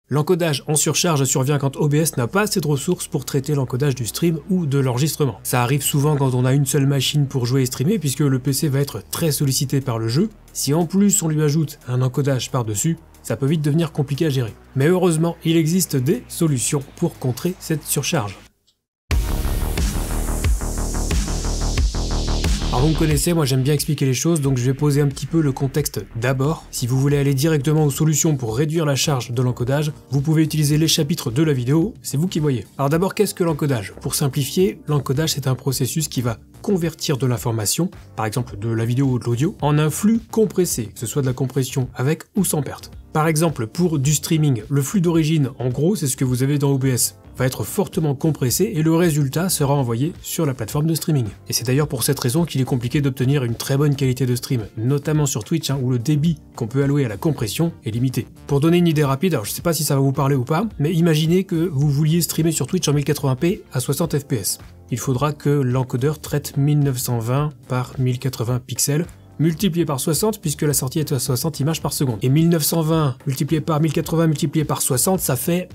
L'encodage en surcharge survient quand OBS n'a pas assez de ressources pour traiter l'encodage du stream ou de l'enregistrement. Ça arrive souvent quand on a une seule machine pour jouer et streamer puisque le PC va être très sollicité par le jeu. Si en plus on lui ajoute un encodage par-dessus, ça peut vite devenir compliqué à gérer. Mais heureusement, il existe des solutions pour contrer cette surcharge. Alors vous me connaissez, moi j'aime bien expliquer les choses, donc je vais poser un petit peu le contexte d'abord. Si vous voulez aller directement aux solutions pour réduire la charge de l'encodage, vous pouvez utiliser les chapitres de la vidéo, c'est vous qui voyez. Alors d'abord, qu'est-ce que l'encodage? Pour simplifier, l'encodage c'est un processus qui va convertir de l'information, par exemple de la vidéo ou de l'audio, en un flux compressé, que ce soit de la compression avec ou sans perte. Par exemple, pour du streaming, le flux d'origine, en gros, c'est ce que vous avez dans OBS, va être fortement compressé et le résultat sera envoyé sur la plateforme de streaming. Et c'est d'ailleurs pour cette raison qu'il est compliqué d'obtenir une très bonne qualité de stream, notamment sur Twitch, où le débit qu'on peut allouer à la compression est limité. Pour donner une idée rapide, alors je sais pas si ça va vous parler ou pas, mais imaginez que vous vouliez streamer sur Twitch en 1080p à 60 fps. Il faudra que l'encodeur traite 1920 par 1080 pixels, multiplié par 60 puisque la sortie est à 60 images par seconde. Et 1920 multiplié par 1080 multiplié par 60, ça fait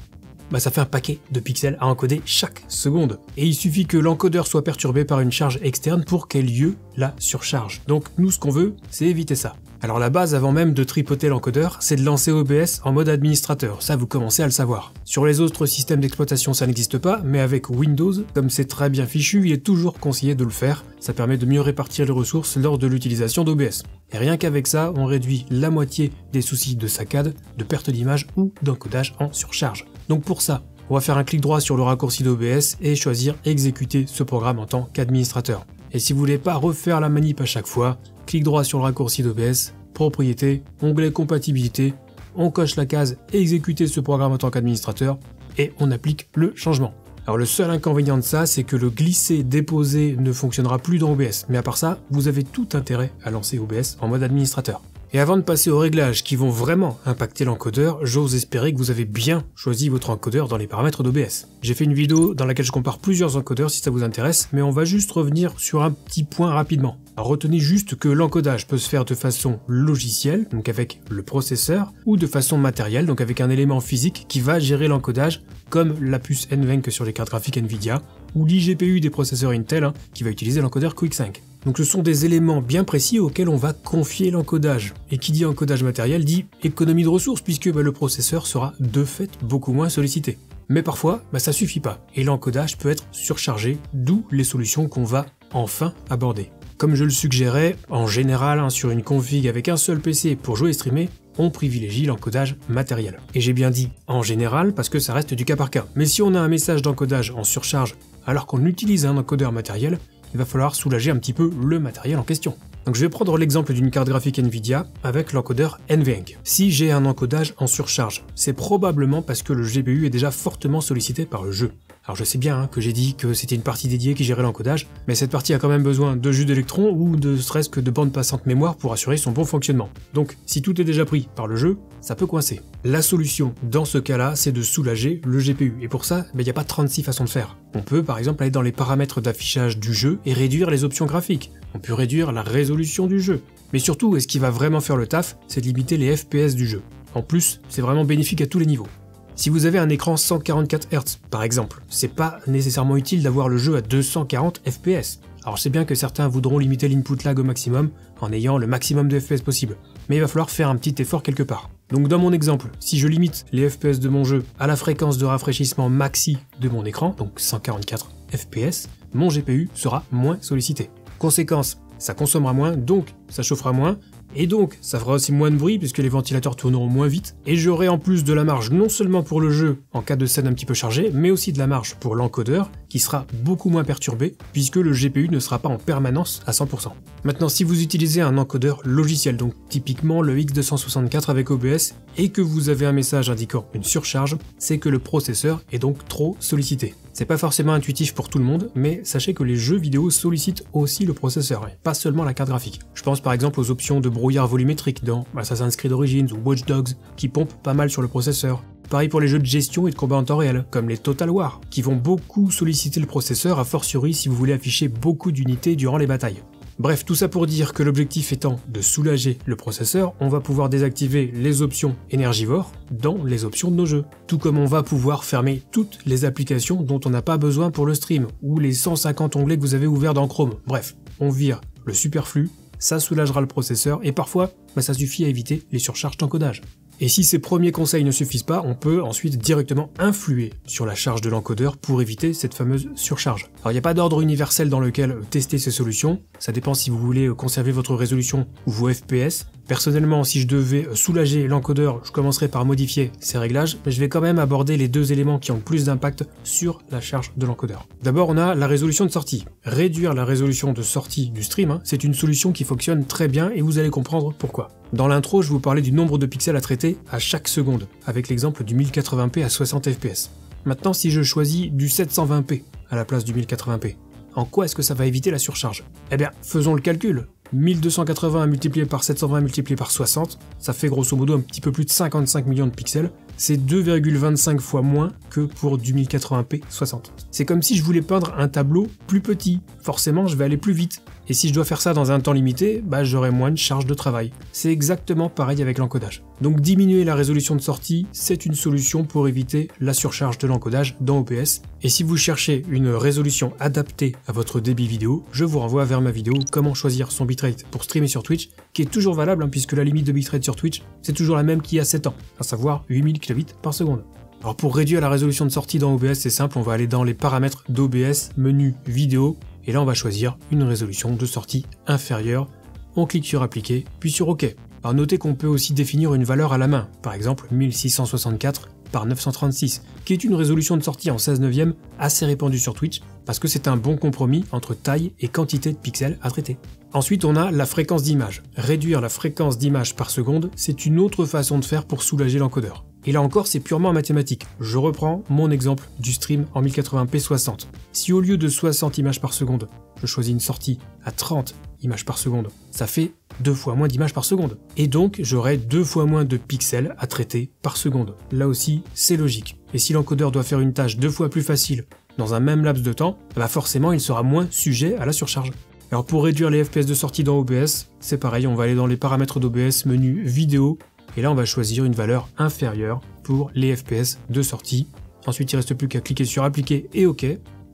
un paquet de pixels à encoder chaque seconde. Et il suffit que l'encodeur soit perturbé par une charge externe pour qu'ait lieu la surcharge. Donc nous, ce qu'on veut, c'est éviter ça. Alors la base, avant même de tripoter l'encodeur, c'est de lancer OBS en mode administrateur, ça vous commencez à le savoir. Sur les autres systèmes d'exploitation ça n'existe pas, mais avec Windows, comme c'est très bien fichu, il est toujours conseillé de le faire, ça permet de mieux répartir les ressources lors de l'utilisation d'OBS. Et rien qu'avec ça, on réduit la moitié des soucis de saccade, de perte d'image ou d'encodage en surcharge. Donc pour ça, on va faire un clic droit sur le raccourci d'OBS et choisir exécuter ce programme en tant qu'administrateur. Et si vous voulez pas refaire la manip à chaque fois, clic droit sur le raccourci d'OBS, propriété, onglet compatibilité, on coche la case exécuter ce programme en tant qu'administrateur et on applique le changement. Alors le seul inconvénient de ça, c'est que le glisser-déposer ne fonctionnera plus dans OBS, mais à part ça, vous avez tout intérêt à lancer OBS en mode administrateur. Et avant de passer aux réglages qui vont vraiment impacter l'encodeur, j'ose espérer que vous avez bien choisi votre encodeur dans les paramètres d'OBS. J'ai fait une vidéo dans laquelle je compare plusieurs encodeurs si ça vous intéresse, mais on va juste revenir sur un petit point rapidement. Alors retenez juste que l'encodage peut se faire de façon logicielle, donc avec le processeur, ou de façon matérielle, donc avec un élément physique qui va gérer l'encodage, comme la puce NVENC sur les cartes graphiques Nvidia, ou l'IGPU des processeurs Intel, qui va utiliser l'encodeur QuickSync. Donc ce sont des éléments bien précis auxquels on va confier l'encodage. Et qui dit encodage matériel dit économie de ressources puisque le processeur sera de fait beaucoup moins sollicité. Mais parfois, ça suffit pas, et l'encodage peut être surchargé, d'où les solutions qu'on va enfin aborder. Comme je le suggérais, en général, sur une config avec un seul PC pour jouer et streamer, on privilégie l'encodage matériel. Et j'ai bien dit en général parce que ça reste du cas par cas. Mais si on a un message d'encodage en surcharge alors qu'on utilise un encodeur matériel, il va falloir soulager un petit peu le matériel en question. Donc je vais prendre l'exemple d'une carte graphique Nvidia avec l'encodeur NVENC. Si j'ai un encodage en surcharge, c'est probablement parce que le GPU est déjà fortement sollicité par le jeu. Alors je sais bien que j'ai dit que c'était une partie dédiée qui gérait l'encodage, mais cette partie a quand même besoin de jus d'électrons ou de serait-ce que de bande passante mémoire pour assurer son bon fonctionnement. Donc si tout est déjà pris par le jeu, ça peut coincer. La solution dans ce cas-là, c'est de soulager le GPU, et pour ça, il n'y a pas 36 façons de faire. On peut par exemple aller dans les paramètres d'affichage du jeu et réduire les options graphiques. On peut réduire la résolution du jeu. Mais surtout, et ce qui va vraiment faire le taf, c'est de limiter les FPS du jeu. En plus, c'est vraiment bénéfique à tous les niveaux. Si vous avez un écran 144 Hz, par exemple, c'est pas nécessairement utile d'avoir le jeu à 240 FPS. Alors je sais bien que certains voudront limiter l'input lag au maximum en ayant le maximum de FPS possible, mais il va falloir faire un petit effort quelque part. Donc dans mon exemple, si je limite les FPS de mon jeu à la fréquence de rafraîchissement maxi de mon écran, donc 144 FPS, mon GPU sera moins sollicité. Conséquence, ça consommera moins, donc ça chauffera moins, et donc ça fera aussi moins de bruit puisque les ventilateurs tourneront moins vite, et j'aurai en plus de la marge non seulement pour le jeu en cas de scène un petit peu chargée, mais aussi de la marge pour l'encodeur qui sera beaucoup moins perturbé puisque le GPU ne sera pas en permanence à 100%. Maintenant, si vous utilisez un encodeur logiciel, donc typiquement le X264 avec OBS, et que vous avez un message indiquant une surcharge, c'est que le processeur est donc trop sollicité. C'est pas forcément intuitif pour tout le monde, mais sachez que les jeux vidéo sollicitent aussi le processeur, et pas seulement la carte graphique. Je pense par exemple aux options de brouillard volumétrique dans Assassin's Creed Origins ou Watch Dogs, qui pompent pas mal sur le processeur. Pareil pour les jeux de gestion et de combat en temps réel, comme les Total War, qui vont beaucoup solliciter le processeur, a fortiori si vous voulez afficher beaucoup d'unités durant les batailles. Bref, tout ça pour dire que l'objectif étant de soulager le processeur, on va pouvoir désactiver les options énergivores dans les options de nos jeux. Tout comme on va pouvoir fermer toutes les applications dont on n'a pas besoin pour le stream, ou les 150 onglets que vous avez ouverts dans Chrome. Bref, on vire le superflu, ça soulagera le processeur, et parfois, ça suffit à éviter les surcharges d'encodage. Et si ces premiers conseils ne suffisent pas, on peut ensuite directement influer sur la charge de l'encodeur pour éviter cette fameuse surcharge. Alors il n'y a pas d'ordre universel dans lequel tester ces solutions, ça dépend si vous voulez conserver votre résolution ou vos FPS. Personnellement, si je devais soulager l'encodeur, je commencerais par modifier ses réglages, mais je vais quand même aborder les deux éléments qui ont le plus d'impact sur la charge de l'encodeur. D'abord, on a la résolution de sortie. Réduire la résolution de sortie du stream, c'est une solution qui fonctionne très bien et vous allez comprendre pourquoi. Dans l'intro, je vous parlais du nombre de pixels à traiter à chaque seconde, avec l'exemple du 1080p à 60 fps. Maintenant, si je choisis du 720p à la place du 1080p, en quoi est-ce que ça va éviter la surcharge? Eh bien, faisons le calcul. 1280 multiplié par 720 multiplié par 60, ça fait grosso modo un petit peu plus de 55 millions de pixels. C'est 2,25 fois moins que pour du 1080p 60. C'est comme si je voulais peindre un tableau plus petit. Forcément, je vais aller plus vite. Et si je dois faire ça dans un temps limité, j'aurai moins de charge de travail. C'est exactement pareil avec l'encodage. Donc diminuer la résolution de sortie, c'est une solution pour éviter la surcharge de l'encodage dans OBS. Et si vous cherchez une résolution adaptée à votre débit vidéo, je vous renvoie vers ma vidéo comment choisir son bitrate pour streamer sur Twitch, qui est toujours valable puisque la limite de bitrate sur Twitch, c'est toujours la même qu'il y a 7 ans, à savoir 8000 kbps par seconde. Alors pour réduire la résolution de sortie dans OBS, c'est simple, on va aller dans les paramètres d'OBS, menu vidéo, et là on va choisir une résolution de sortie inférieure. On clique sur appliquer, puis sur OK. Alors notez qu'on peut aussi définir une valeur à la main, par exemple 1664 par 936, qui est une résolution de sortie en 16/9 assez répandue sur Twitch, parce que c'est un bon compromis entre taille et quantité de pixels à traiter. Ensuite, on a la fréquence d'image. Réduire la fréquence d'image par seconde, c'est une autre façon de faire pour soulager l'encodeur. Et là encore, c'est purement mathématique. Je reprends mon exemple du stream en 1080p 60. Si au lieu de 60 images par seconde, je choisis une sortie à 30 images par seconde, ça fait 2 fois moins d'images par seconde. Et donc, j'aurai 2 fois moins de pixels à traiter par seconde. Là aussi, c'est logique. Et si l'encodeur doit faire une tâche 2 fois plus facile dans un même laps de temps, forcément, il sera moins sujet à la surcharge. Alors pour réduire les FPS de sortie dans OBS, c'est pareil, on va aller dans les paramètres d'OBS, menu vidéo, et là on va choisir une valeur inférieure pour les FPS de sortie. Ensuite il ne reste plus qu'à cliquer sur appliquer et OK.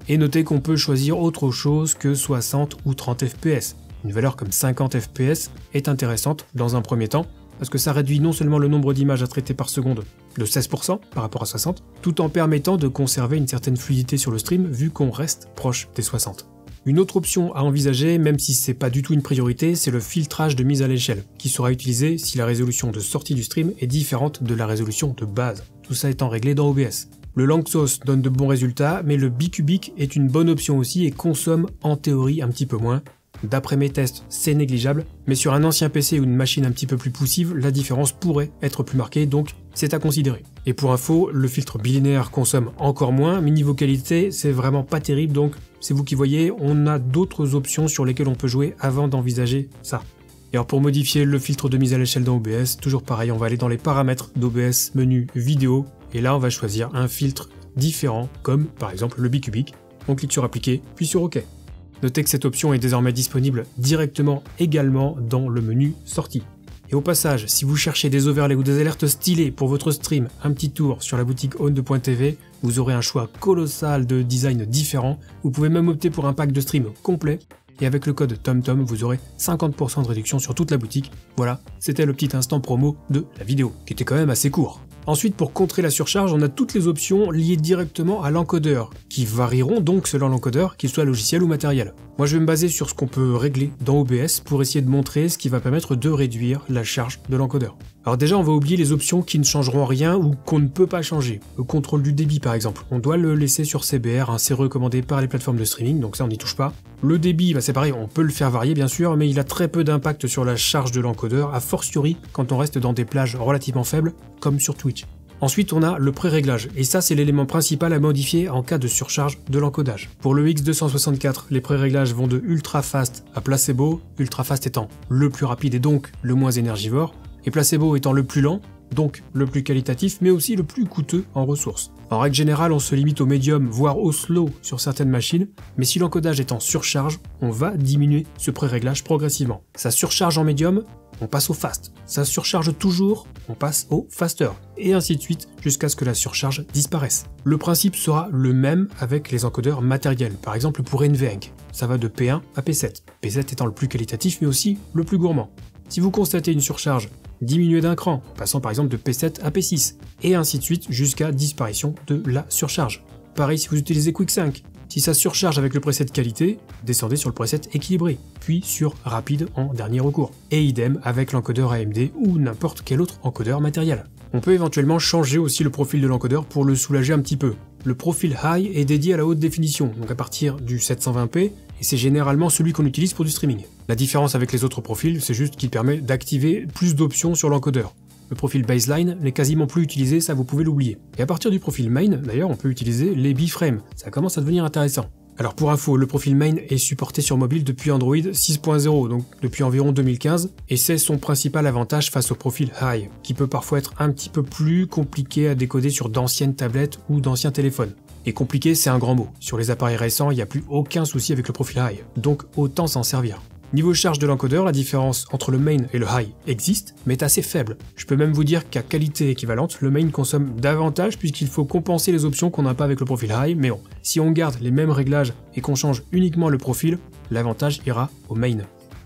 Et notez qu'on peut choisir autre chose que 60 ou 30 FPS. Une valeur comme 50 FPS est intéressante dans un premier temps, parce que ça réduit non seulement le nombre d'images à traiter par seconde de 16% par rapport à 60, tout en permettant de conserver une certaine fluidité sur le stream vu qu'on reste proche des 60. Une autre option à envisager, même si c'est pas du tout une priorité, c'est le filtrage de mise à l'échelle, qui sera utilisé si la résolution de sortie du stream est différente de la résolution de base. Tout ça étant réglé dans OBS. Le Lanczos donne de bons résultats, mais le bicubic est une bonne option aussi et consomme en théorie un petit peu moins. D'après mes tests, c'est négligeable, mais sur un ancien PC ou une machine un petit peu plus poussive, la différence pourrait être plus marquée, donc c'est à considérer. Et pour info, le filtre bilinéaire consomme encore moins, mais niveau qualité, c'est vraiment pas terrible, donc c'est vous qui voyez, on a d'autres options sur lesquelles on peut jouer avant d'envisager ça. Et alors pour modifier le filtre de mise à l'échelle dans OBS, toujours pareil, on va aller dans les paramètres d'OBS, menu vidéo, et là on va choisir un filtre différent, comme par exemple le bicubic. On clique sur appliquer, puis sur OK. Notez que cette option est désormais disponible directement également dans le menu sortie. Et au passage, si vous cherchez des overlays ou des alertes stylées pour votre stream, un petit tour sur la boutique own2.tv, vous aurez un choix colossal de designs différents, vous pouvez même opter pour un pack de stream complet, et avec le code TomTom, vous aurez 50% de réduction sur toute la boutique. Voilà, c'était le petit instant promo de la vidéo, qui était quand même assez court. Ensuite, pour contrer la surcharge, on a toutes les options liées directement à l'encodeur, qui varieront donc selon l'encodeur, qu'il soit logiciel ou matériel. Moi je vais me baser sur ce qu'on peut régler dans OBS pour essayer de montrer ce qui va permettre de réduire la charge de l'encodeur. Alors déjà on va oublier les options qui ne changeront rien ou qu'on ne peut pas changer. Le contrôle du débit par exemple, on doit le laisser sur CBR, c'est recommandé par les plateformes de streaming, donc ça on n'y touche pas. Le débit, c'est pareil, on peut le faire varier bien sûr, mais il a très peu d'impact sur la charge de l'encodeur, a fortiori quand on reste dans des plages relativement faibles, comme sur Twitch. Ensuite, on a le pré-réglage, et ça c'est l'élément principal à modifier en cas de surcharge de l'encodage. Pour le X264, les pré-réglages vont de ultra fast à placebo, ultra fast étant le plus rapide et donc le moins énergivore, et placebo étant le plus lent, donc le plus qualitatif mais aussi le plus coûteux en ressources. En règle générale, on se limite au médium voire au slow sur certaines machines, mais si l'encodage est en surcharge, on va diminuer ce pré-réglage progressivement. Ça surcharge en médium, on passe au fast. Ça surcharge toujours, on passe au faster. Et ainsi de suite jusqu'à ce que la surcharge disparaisse. Le principe sera le même avec les encodeurs matériels, par exemple pour NVENC. Ça va de P1 à P7. P7 étant le plus qualitatif mais aussi le plus gourmand. Si vous constatez une surcharge, diminuez d'un cran, en passant par exemple de P7 à P6, et ainsi de suite jusqu'à disparition de la surcharge. Pareil si vous utilisez QuickSync. Si ça surcharge avec le preset qualité, descendez sur le preset équilibré, puis sur rapide en dernier recours. Et idem avec l'encodeur AMD ou n'importe quel autre encodeur matériel. On peut éventuellement changer aussi le profil de l'encodeur pour le soulager un petit peu. Le profil High est dédié à la haute définition, donc à partir du 720p, et c'est généralement celui qu'on utilise pour du streaming. La différence avec les autres profils, c'est juste qu'il permet d'activer plus d'options sur l'encodeur. Le profil baseline n'est quasiment plus utilisé, ça vous pouvez l'oublier. Et à partir du profil main, d'ailleurs, on peut utiliser les B-frames, ça commence à devenir intéressant. Alors pour info, le profil main est supporté sur mobile depuis Android 6.0, donc depuis environ 2015, et c'est son principal avantage face au profil high, qui peut parfois être un petit peu plus compliqué à décoder sur d'anciennes tablettes ou d'anciens téléphones. Et compliqué, c'est un grand mot. Sur les appareils récents, il n'y a plus aucun souci avec le profil high, donc autant s'en servir. Niveau charge de l'encodeur, la différence entre le main et le high existe, mais est assez faible. Je peux même vous dire qu'à qualité équivalente, le main consomme davantage puisqu'il faut compenser les options qu'on n'a pas avec le profil high, mais bon, si on garde les mêmes réglages et qu'on change uniquement le profil, l'avantage ira au main.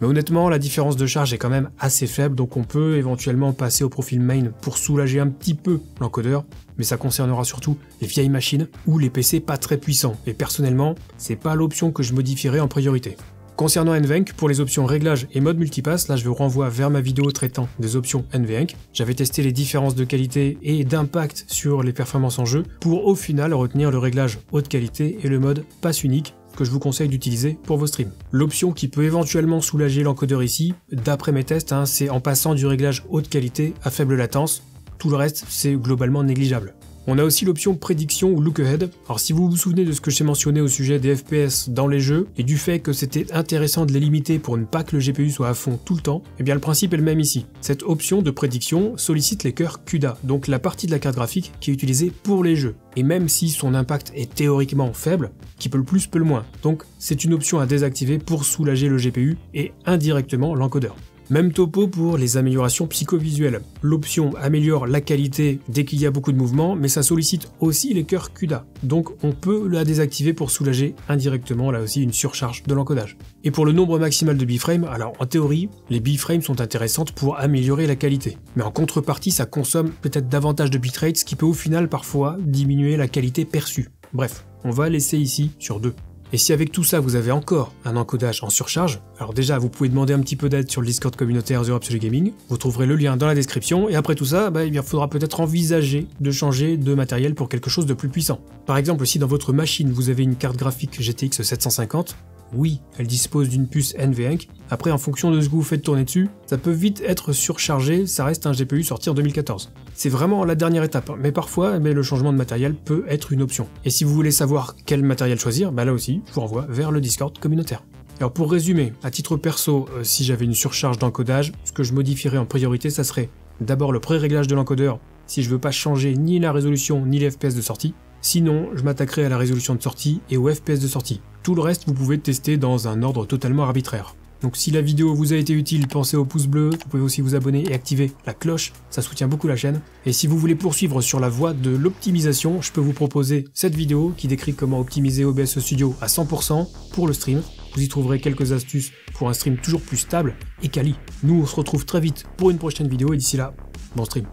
Mais honnêtement, la différence de charge est quand même assez faible, donc on peut éventuellement passer au profil main pour soulager un petit peu l'encodeur, mais ça concernera surtout les vieilles machines ou les PC pas très puissants, et personnellement, c'est pas l'option que je modifierai en priorité. Concernant NVENC, pour les options réglages et mode multipass, là je vous renvoie vers ma vidéo traitant des options NVENC. J'avais testé les différences de qualité et d'impact sur les performances en jeu pour au final retenir le réglage haute qualité et le mode pass unique que je vous conseille d'utiliser pour vos streams. L'option qui peut éventuellement soulager l'encodeur ici, d'après mes tests, c'est en passant du réglage haute qualité à faible latence. Tout le reste, c'est globalement négligeable. On a aussi l'option prédiction ou look ahead. Alors si vous vous souvenez de ce que j'ai mentionné au sujet des FPS dans les jeux et du fait que c'était intéressant de les limiter pour ne pas que le GPU soit à fond tout le temps, eh bien le principe est le même ici. Cette option de prédiction sollicite les cœurs CUDA, donc la partie de la carte graphique qui est utilisée pour les jeux. Et même si son impact est théoriquement faible, qui peut le plus peut le moins. Donc c'est une option à désactiver pour soulager le GPU et indirectement l'encodeur. Même topo pour les améliorations psychovisuelles. L'option améliore la qualité dès qu'il y a beaucoup de mouvements, mais ça sollicite aussi les cœurs CUDA. Donc on peut la désactiver pour soulager indirectement là aussi une surcharge de l'encodage. Et pour le nombre maximal de B-frames, alors en théorie, les B-frames sont intéressantes pour améliorer la qualité. Mais en contrepartie, ça consomme peut-être davantage de bitrate, ce qui peut au final parfois diminuer la qualité perçue. Bref, on va laisser ici sur 2. Et si avec tout ça vous avez encore un encodage en surcharge, alors déjà vous pouvez demander un petit peu d'aide sur le Discord communautaire The Absolute Gaming, vous trouverez le lien dans la description, et après tout ça, il faudra peut-être envisager de changer de matériel pour quelque chose de plus puissant. Par exemple, si dans votre machine vous avez une carte graphique GTX 750, oui, elle dispose d'une puce NVENC. Après, en fonction de ce que vous faites tourner dessus, ça peut vite être surchargé, ça reste un GPU sorti en 2014. C'est vraiment la dernière étape, mais parfois, le changement de matériel peut être une option. Et si vous voulez savoir quel matériel choisir, là aussi, je vous renvoie vers le Discord communautaire. Alors pour résumer, à titre perso, si j'avais une surcharge d'encodage, ce que je modifierais en priorité, ça serait d'abord le pré-réglage de l'encodeur, si je veux pas changer ni la résolution ni les FPS de sortie. Sinon, je m'attaquerai à la résolution de sortie et aux FPS de sortie. Tout le reste, vous pouvez tester dans un ordre totalement arbitraire. Donc si la vidéo vous a été utile, pensez au pouce bleu, vous pouvez aussi vous abonner et activer la cloche, ça soutient beaucoup la chaîne. Et si vous voulez poursuivre sur la voie de l'optimisation, je peux vous proposer cette vidéo qui décrit comment optimiser OBS Studio à 100% pour le stream. Vous y trouverez quelques astuces pour un stream toujours plus stable et quali. Nous, on se retrouve très vite pour une prochaine vidéo et d'ici là, bon stream.